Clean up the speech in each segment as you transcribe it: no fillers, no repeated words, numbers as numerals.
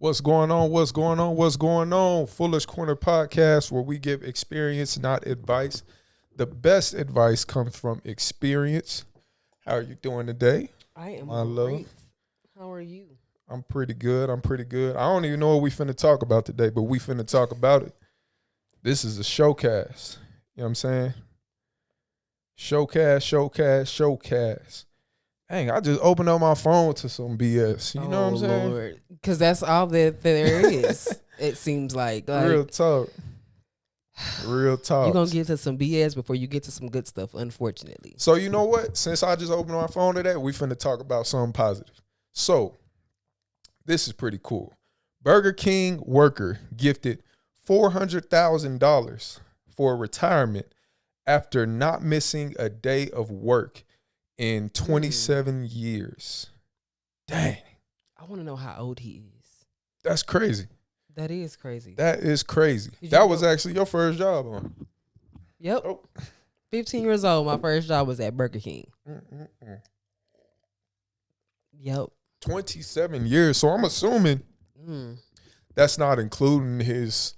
What's going on? What's going on? What's going on? Foolish Corner Podcast, where we give experience, not advice. The best advice comes from experience. How are you doing today? I am my great. love? How are you? I'm pretty good. I don't even know what we finna talk about today, but we finna talk about it. This is a showcast. You know what I'm saying? Showcast. Dang, I just opened up my phone to some BS. You know what I'm saying? Lord. Because that's all that there is, it seems like. Real talk. Real talk. You're going to get to some BS before you get to some good stuff, unfortunately. So you know what? Since I just opened my phone today, we finna talk about something positive. So this is pretty cool. Burger King worker gifted $400,000 for retirement after not missing a day of work in 27 years. Dang. I want to know how old he is. That's crazy. That is crazy. That is crazy. That was actually your first job, huh? Yep. Oh. 15 years old, my first job was at Burger King. Yep. 27 years. So I'm assuming that's not including his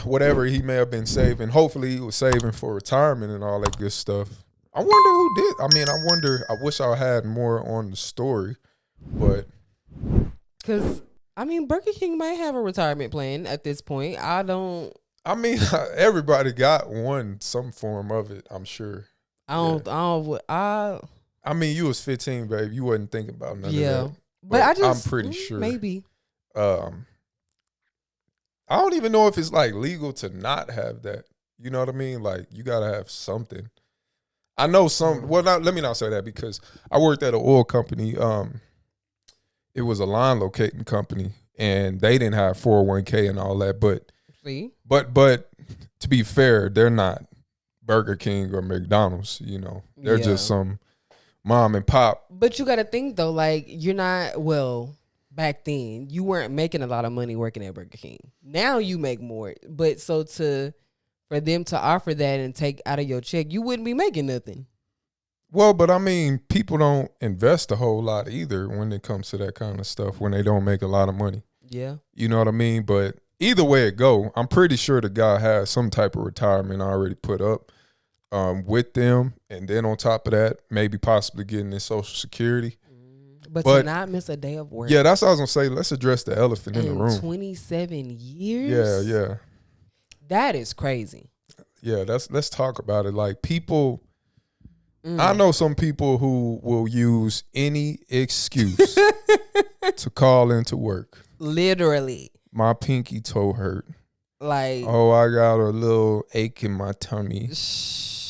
whatever he may have been saving. Hopefully he was saving for retirement and all that good stuff. I wonder who did. I wish I had more on the story, but. Because, Burger King might have a retirement plan at this point. Everybody got some form of it, I'm sure. You was 15, babe. You wasn't thinking about none of that. But I'm pretty sure. Maybe. I don't even know if it's like legal to not have that. You know what I mean? Like you gotta have something. I know some. Well, let me not say that because I worked at an oil company. It was a line locating company, and they didn't have 401k and all that. But to be fair, they're not Burger King or McDonald's. You know, they're just some mom and pop. But you got to think though, like you're not back then you weren't making a lot of money working at Burger King. Now you make more, but for them to offer that and take out of your check, you wouldn't be making nothing. Well, but people don't invest a whole lot either when it comes to that kind of stuff when they don't make a lot of money. Yeah. You know what I mean? But either way it go, I'm pretty sure the guy has some type of retirement already put up with them. And then on top of that, maybe possibly getting his Social Security. But to not miss a day of work. Yeah, that's what I was going to say. Let's address the elephant in the room. 27 years? Yeah. That is crazy. Yeah, let's talk about it. Like people, I know some people who will use any excuse to call into work. Literally. My pinky toe hurt. Like. Oh, I got a little ache in my tummy.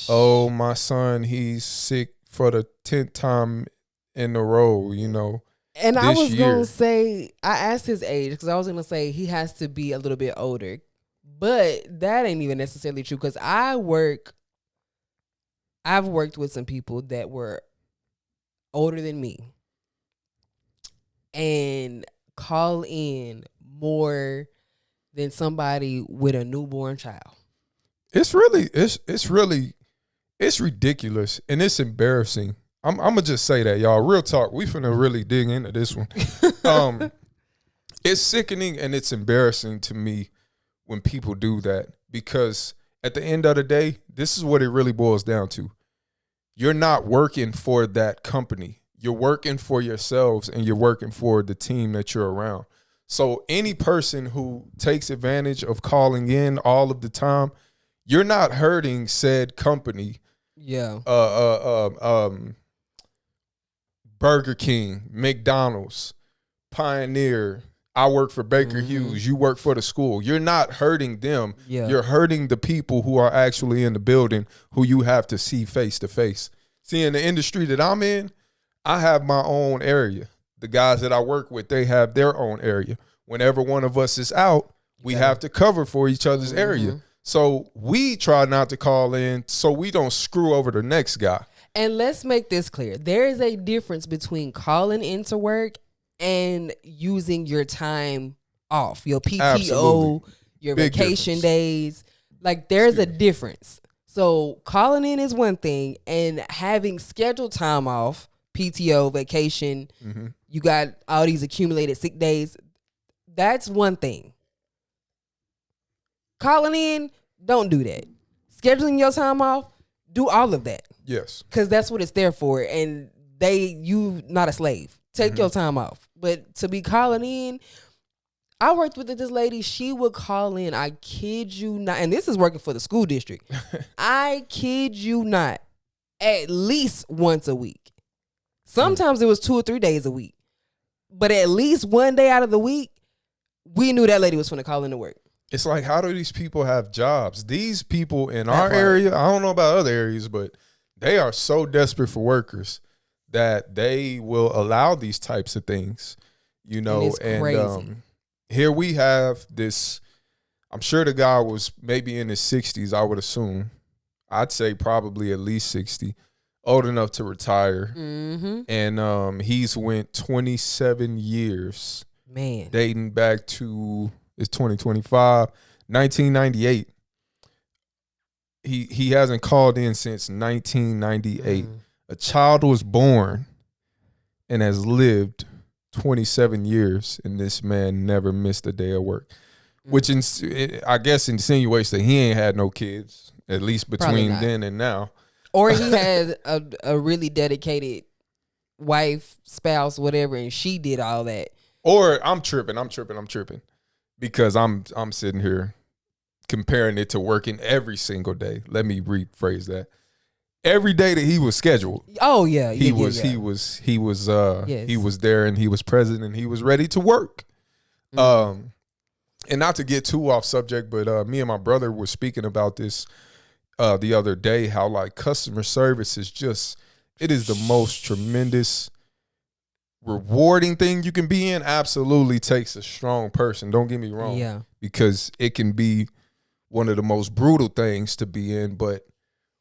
Oh, my son, he's sick for the 10th time in a row, you know. And I was going to say, I asked his age because I was going to say he has to be a little bit older. But that ain't even necessarily true because I've worked with some people that were older than me and call in more than somebody with a newborn child. It's ridiculous and it's embarrassing. I'm gonna just say that, y'all. Real talk. We finna really dig into this one. It's sickening and it's embarrassing to me when people do that because at the end of the day, this is what it really boils down to. You're not working for that company. You're working for yourselves and you're working for the team that you're around. So any person who takes advantage of calling in all of the time, you're not hurting said company. Yeah. Burger King, McDonald's, Pioneer. I work for Baker Hughes. You work for the school. You're not hurting them. Yeah. You're hurting the people who are actually in the building who you have to see face to face. See, in the industry that I'm in, I have my own area. The guys that I work with, they have their own area. Whenever one of us is out, we have to cover for each other's area. So we try not to call in so we don't screw over the next guy. And let's make this clear. There is a difference between calling into work and using your time off, your PTO, Absolutely. Your Big vacation difference. days. Like there's a difference. So calling in is one thing and having scheduled time off, PTO, vacation, you got all these accumulated sick days. That's one thing. Calling in, don't do that. Scheduling your time off, do all of that. Yes. Because that's what it's there for. And you not a slave. Take your time off. But to be calling in, I worked with this lady. She would call in. I kid you not. And this is working for the school district. I kid you not. At least once a week. Sometimes it was 2 or 3 days a week. But at least one day out of the week, we knew that lady was going to call in to work. It's like, how do these people have jobs? These people in our area, I don't know about other areas, but they are so desperate for workers that they will allow these types of things, you know. And it's crazy. Here we have this, I'm sure the guy was maybe in his 60s, I would assume. I'd say probably at least 60, old enough to retire. Mm-hmm. And he's went 27 years. Man. Dating back to, it's 2025, 1998. He hasn't called in since 1998. A child was born and has lived 27 years, and this man never missed a day of work, which I guess insinuates that he ain't had no kids, at least between then and now. Or he had a really dedicated wife, spouse, whatever, and she did all that. Or I'm tripping because I'm sitting here comparing it to working every single day. Let me rephrase that. Every day that he was scheduled. Oh yeah, he was there and he was present and he was ready to work. And not to get too off subject, but me and my brother were speaking about this the other day, how like customer service is just, it is the most tremendous, rewarding thing you can be in. Absolutely takes a strong person. Don't get me wrong. Yeah. Because it can be one of the most brutal things to be in. But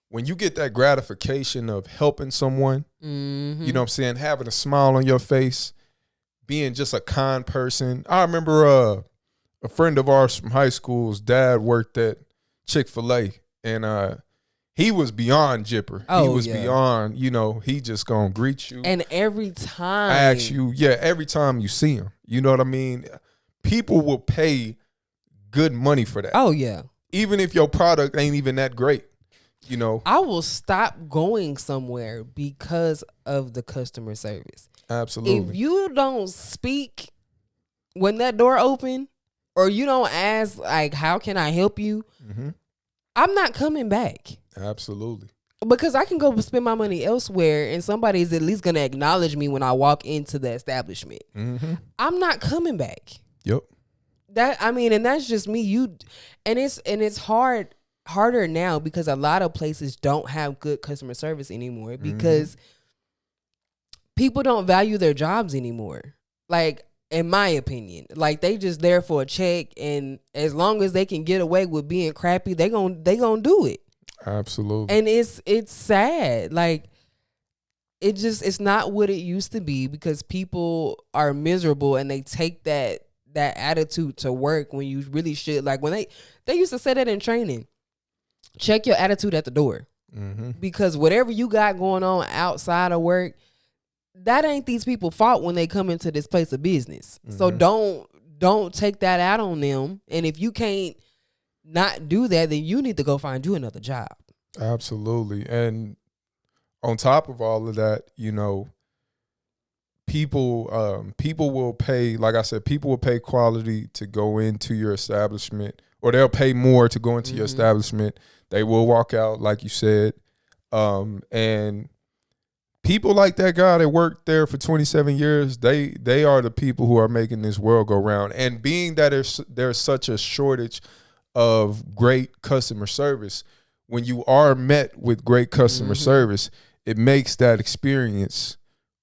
when you get that gratification of helping someone, you know what I'm saying, having a smile on your face, being just a kind person. I remember a friend of ours from high school's dad worked at Chick-fil-A, and he was beyond jipper. He was beyond, you know, he just gonna greet you. And every time ask you, every time you see him, you know what I mean? People will pay good money for that. Oh, yeah. Even if your product ain't even that great, you know. I will stop going somewhere because of the customer service. Absolutely. If you don't speak when that door open, or you don't ask, like, how can I help you? I'm not coming back. Absolutely. Because I can go spend my money elsewhere and somebody is at least going to acknowledge me when I walk into the establishment. I'm not coming back. Yep. And that's just me. It's harder now because a lot of places don't have good customer service anymore because people don't value their jobs anymore. Like, in my opinion, like they just there for a check, and as long as they can get away with being crappy, they gonna do it. Absolutely. And it's sad. Like, it's not what it used to be because people are miserable and they take that attitude to work when you really should. Like, when they used to say that in training, check your attitude at the door. Because whatever you got going on outside of work, that ain't these people's fault when they come into this place of business. So don't take that out on them. And if you can't not do that, then you need to go find you another job. Absolutely. And on top of all of that, you know, people will pay, like I said, people will pay quality to go into your establishment, or they'll pay more to go into your establishment. They will walk out, like you said. And people like that guy that worked there for 27 years, they are the people who are making this world go round. And being that there's such a shortage of great customer service, when you are met with great customer service, it makes that experience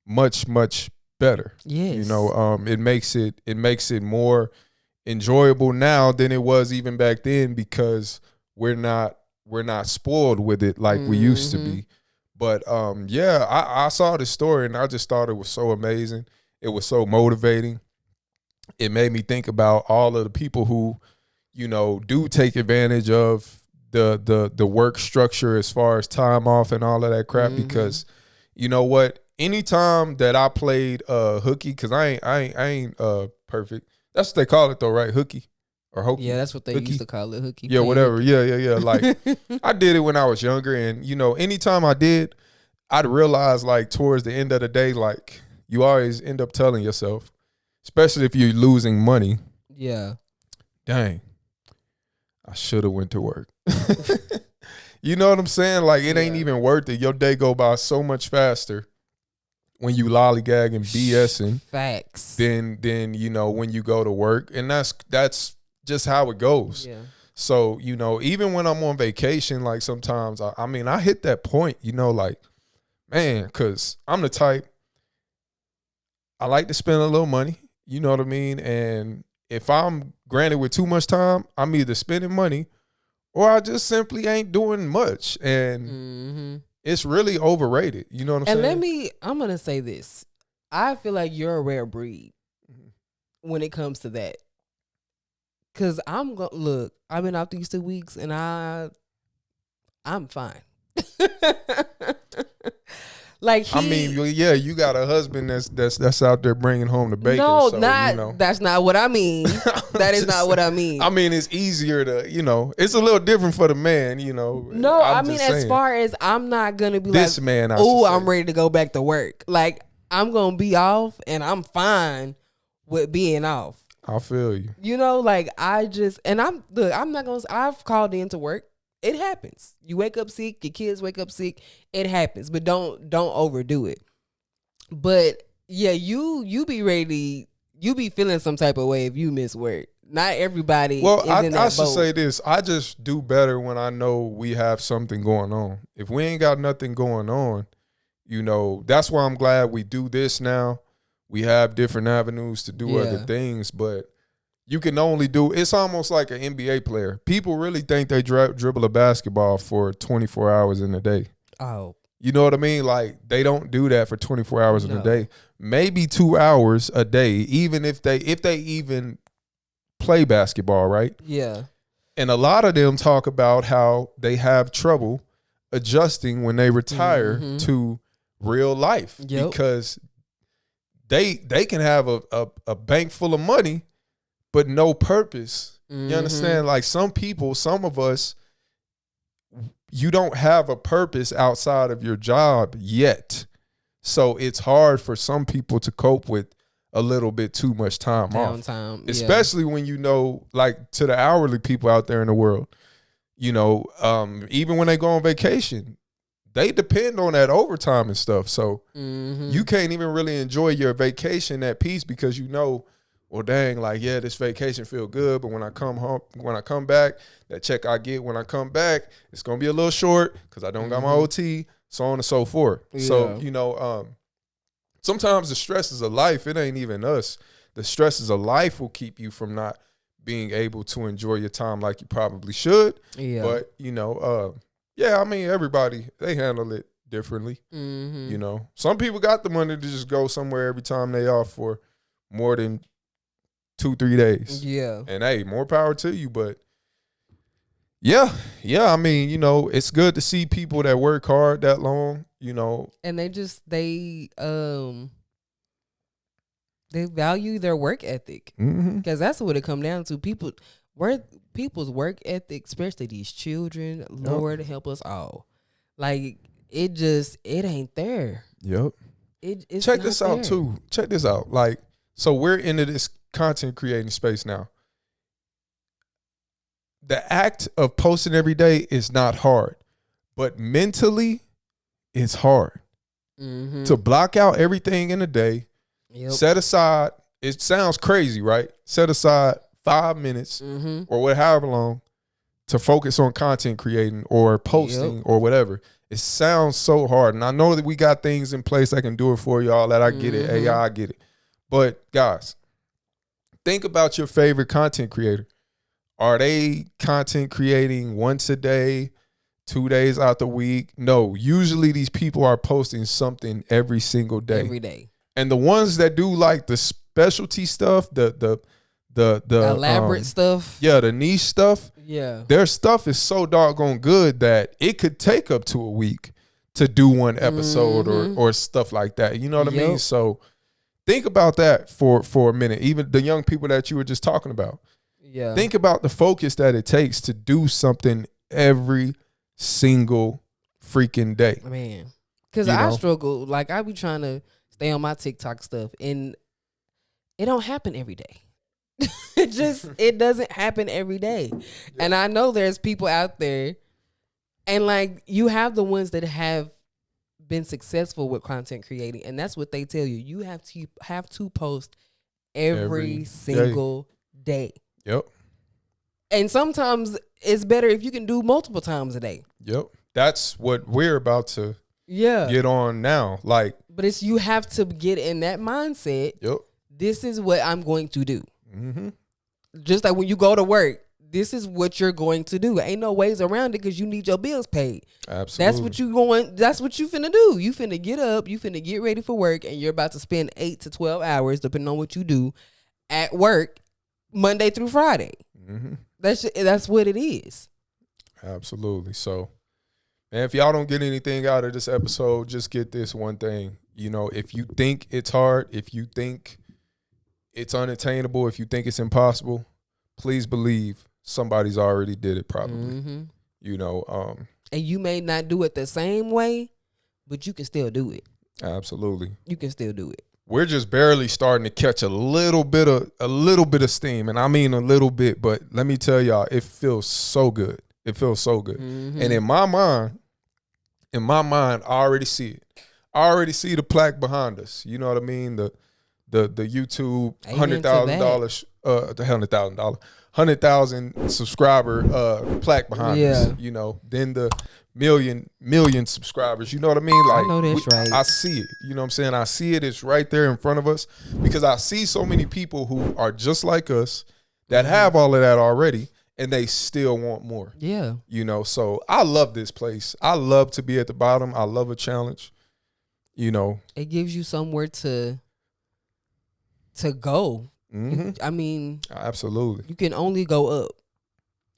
much, much better. Yes. You know, it makes it more enjoyable now than it was even back then, because we're not spoiled with it like we used to be. But I saw this story and I just thought it was so amazing. It was so motivating. It made me think about all of the people who, you know, do take advantage of the work structure as far as time off and all of that crap. Because you know what? Anytime that I played hooky, because I ain't perfect. That's what they call it though, right? Hooky or hokey. Yeah, that's what they hooky. used to call it. Hooky. Yeah, playing whatever. hooky. Yeah. Like I did it when I was younger, and anytime I did, I'd realize like towards the end of the day, like you always end up telling yourself, especially if you're losing money, Yeah. dang, I should have went to work. You know what I'm saying? Like it ain't even worth it. Your day go by so much faster when you lollygagging BSing Facts. than when you go to work, and that's just how it goes. Yeah. So even when I'm on vacation, like sometimes I hit that point, like man, because I'm the type, I like to spend a little money. You know what I mean? And if I'm granted with too much time, I'm either spending money or I just simply ain't doing much. And it's really overrated. You know what I'm saying? I'm going to say this. I feel like you're a rare breed when it comes to that. Because look, I've been out these 2 weeks and I'm fine. Like you got a husband that's out there bringing home the bacon. No, so, that's not what I mean. That is not what I mean. I mean, it's easier to, it's a little different for the man, No, I mean, as far as I'm not gonna be this like, man, I'm ready to go back to work. Like I'm gonna be off, and I'm fine with being off. I feel you. Like I'm not gonna. I've called in to work. It happens. You wake up sick. Your kids wake up sick. It happens, but don't overdo it. But yeah, you be ready. You be feeling some type of way if you miss work. Not everybody. Well, is in that I should boat. say this. I just do better when I know we have something going on. If we ain't got nothing going on, that's why I'm glad we do this now. We have different avenues to do other things, but you can only it's almost like an NBA player. People really think they dribble a basketball for 24 hours in a day. Oh. You know what I mean? Like they don't do that for 24 hours in a day. Maybe 2 hours a day, even if they even play basketball, right? Yeah. And a lot of them talk about how they have trouble adjusting when they retire to real life because they can have a bank full of money but no purpose. You understand? Like some of us, you don't have a purpose outside of your job yet. So it's hard for some people to cope with a little bit too much time off. Especially when like to the hourly people out there in the world, even when they go on vacation, they depend on that overtime and stuff. So you can't even really enjoy your vacation at peace because well, dang, like, yeah, this vacation feel good, but when I come back, that check I get when I come back, it's going to be a little short because I don't got my OT, so on and so forth. Yeah. So, sometimes the stresses of life, it ain't even us. The stresses of life will keep you from not being able to enjoy your time like you probably should. Yeah. But, I mean, everybody, they handle it differently. Some people got the money to just go somewhere every time they off for more than 2-3 days. Yeah. And hey, more power to you. But yeah, I mean, it's good to see people that work hard that long, And they value their work ethic. Because that's what it come down to. People's work ethic, especially these children, Lord help us all. Like it ain't there. Yep. It's Check this out too. Check this out. Like, so we're into this content creating space now. The act of posting every day is not hard, but mentally it's hard to block out everything in a day. Set aside, it sounds crazy, right? Set aside 5 minutes or however long to focus on content creating or posting or whatever. It sounds so hard. And I know that we got things in place that can do it for y'all, that I get it. AI, I get it. But guys, think about your favorite content creator. Are they content creating once a day, 2 days out the week? No, usually these people are posting something every single day. Every day. And the ones that do like the specialty stuff, the elaborate stuff. Yeah, the niche stuff. Yeah. Their stuff is so doggone good that it could take up to a week to do one episode or stuff like that. You know what I mean? So Think about that for a minute. Even the young people that you were just talking about. Yeah. Think about the focus that it takes to do something every single freaking day. Man. Because You I know? struggle. Like, I be trying to stay on my TikTok stuff, and it don't happen every day. It doesn't happen every day. And I know there's people out there, and like, you have the ones that have been successful with content creating, and that's what they tell you. You have to post every Every single day. Yep. And sometimes it's better if you can do multiple times a day. Yep. That's what we're about to Yeah. get on now. Like, But it's you have to get in that mindset. yep. This is what I'm going to do. Mm-hmm. Just like when you go to work, this is what you're going to do. Ain't no ways around it because you need your bills paid. Absolutely. That's what you finna do. You finna get up, you finna get ready for work, and you're about to spend 8 to 12 hours, depending on what you do, at work Monday through Friday. Mm-hmm. That's what it is. Absolutely. So, man, if y'all don't get anything out of this episode, just get this one thing. You know, if you think it's hard, if you think it's unattainable, if you think it's impossible, please believe somebody's already did it probably. Mm-hmm. You know, And you may not do it the same way, but you can still do it. absolutely. You can still do it. We're just barely starting to catch a little bit of steam, and I mean a little bit, but let me tell y'all, it feels so good. It feels so good. Mm-hmm. And in my mind, I already see it. I already see the plaque behind us. You know what I mean? The YouTube Amen to $100,000 $100,000 subscriber plaque behind us. You know, then the million subscribers. You know what I mean? Like, I know that's right. I see it. You know what I'm saying? I see it. It's right there in front of us because I see so many people who are just like us that have all of that already, and they still want more. Yeah. You know, so I love this place. I love to be at the bottom. I love a challenge. You know, It gives you somewhere to go. mm-hmm. I mean, Absolutely. you can only go up.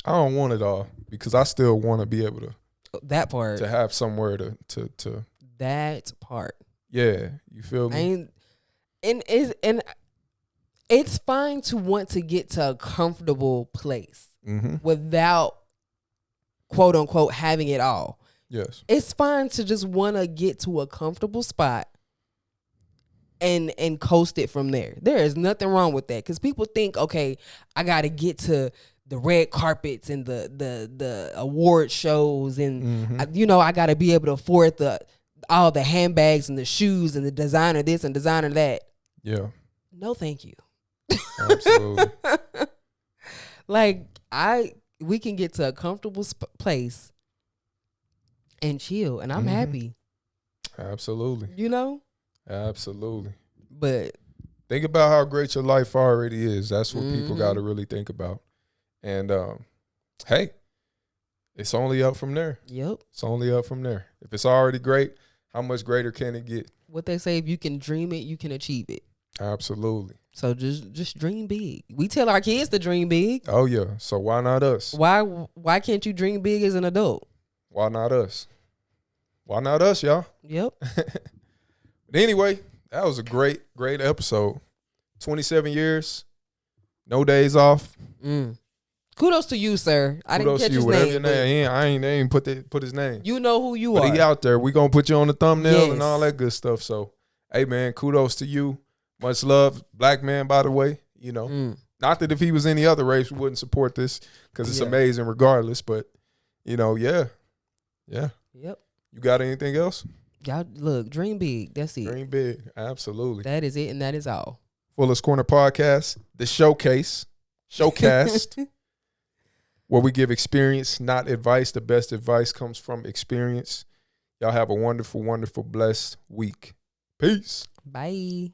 I don't want it all because I still want to be able to That part. to have somewhere to That part. yeah, you feel me? And it's fine to want to get to a comfortable place Mm-hmm. without, quote unquote, having it all. Yes. It's fine to just want to get to a comfortable spot and coast it from there. There is nothing wrong with that because people think, okay, I got to get to the red carpets and the award shows and I got to be able to afford all the handbags and the shoes and the designer this and designer that. Yeah. No, thank you. Absolutely. Like we can get to a comfortable place and chill, and I'm happy. Absolutely. You know. Absolutely. But think about how great your life already is. That's what people got to really think about. And hey, it's only up from there. Yep. It's only up from there. If it's already great, how much greater can it get? What they say, if you can dream it, you can achieve it. Absolutely. So just dream big. We tell our kids to dream big. Oh yeah. So why not us? Why can't you dream big as an adult? Why not us? Why not us, y'all? Yep. But anyway, that was a great episode. 27 years, no days off. Kudos to you, sir. I Kudos didn't catch to you. his Whatever name. your name. I ain't put his name. You know who you But are. he out there. We gonna put you on the thumbnail and Yes. all that good stuff. So, hey man, kudos to you. Much love, black man. By the way, you know, not that if he was any other race, we wouldn't support this because it's amazing regardless. But you know, yeah. Yep. You got anything else? Y'all look, dream big. That's it. Dream big, absolutely. That is it, and that is all. Fullest Corner Podcast, the showcast, where we give experience, not advice. The best advice comes from experience. Y'all have a wonderful, wonderful, blessed week. Peace. Bye.